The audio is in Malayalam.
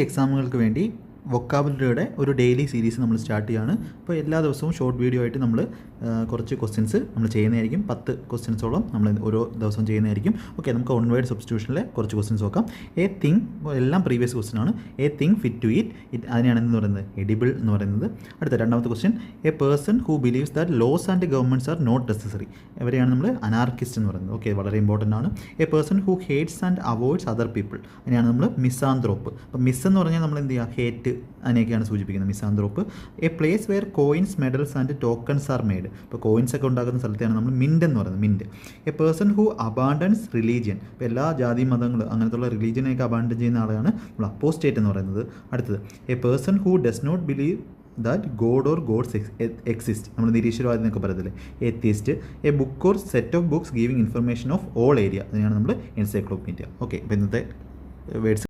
എക്സാമുകൾക്ക് വേണ്ടി വൊക്കാബുലറിയുടെ ഒരു ഡെയിലി സീരീസ് നമ്മൾ സ്റ്റാർട്ട് ചെയ്യുകയാണ്. അപ്പോൾ എല്ലാ ദിവസവും ഷോർട്ട് വീഡിയോ ആയിട്ട് നമ്മൾ കുറച്ച് ക്വസ്റ്റ്യൻസ് നമ്മൾ ചെയ്യുന്നതായിരിക്കും. 10 ക്വസ്റ്റ്യൻസോളം നമ്മൾ ഓരോ ദിവസവും ചെയ്യുന്നതായിരിക്കും. ഓക്കെ, നമുക്ക് വൺ വേർഡ് സബ്സ്റ്റിറ്റ്യൂഷനിലെ കുറച്ച് ക്വസ്റ്റ്യൻസ് നോക്കാം. എ തിങ്, എല്ലാം പ്രീവിയസ് ക്വസ്റ്റ്യൻ ആണ്. A thing fit to it അതിനെയാണ് എന്ന് പറയുന്നത് എഡിബിൾ എന്ന് പറയുന്നത്. അടുത്ത രണ്ടാമത്തെ question, a person who believes that laws and governments are not necessary. ഇവരെയാണ് നമ്മൾ അനാർക്കിസ്റ്റ് എന്ന് പറയുന്നത്. ഓക്കെ, വളരെ ഇമ്പോർട്ടൻ്റ് ആണ്. A person who hates and avoids other people, അതിനെയാണ് നമ്മൾ മിസാന്ത്രോപ്പ്. അപ്പോൾ മിസ് എന്ന് പറഞ്ഞാൽ നമ്മൾ എന്ത് ചെയ്യുക, ഹേറ്റ് അതിനെയൊക്കെയാണ് സൂചിപ്പിക്കുന്നത്, misanthrope. A place where coins, medals and tokens are made. ഇപ്പോൾ കോയിൻസ് ഒക്കെ ഉണ്ടാക്കുന്ന സ്ഥലത്തെയാണ് നമ്മൾ മിൻറ്റ് എന്ന് പറയുന്നത്, mint. A person who abandons religion, ഇപ്പോൾ എല്ലാ ജാതി മതങ്ങൾ അങ്ങനത്തുള്ള റിലീജിയനെയൊക്കെ അബാൻഡൻ ചെയ്യുന്ന ആളെയാണ് നമ്മൾ അപ്പോസ്റ്റേറ്റ് എന്ന് പറയുന്നത്. അടുത്തത്, a person who does not believe that god or gods exist, നമ്മൾ നിരീശ്വരവാദി എന്നൊക്കെ പറയത്തില്ലേ, atheist. A book or set of books giving information of all area, അതിനാണ് നമ്മൾ എൻസൈക്ലോപീഡിയ. ഓക്കെ, അപ്പോൾ ഇന്നത്തെ വേർഡ്സ്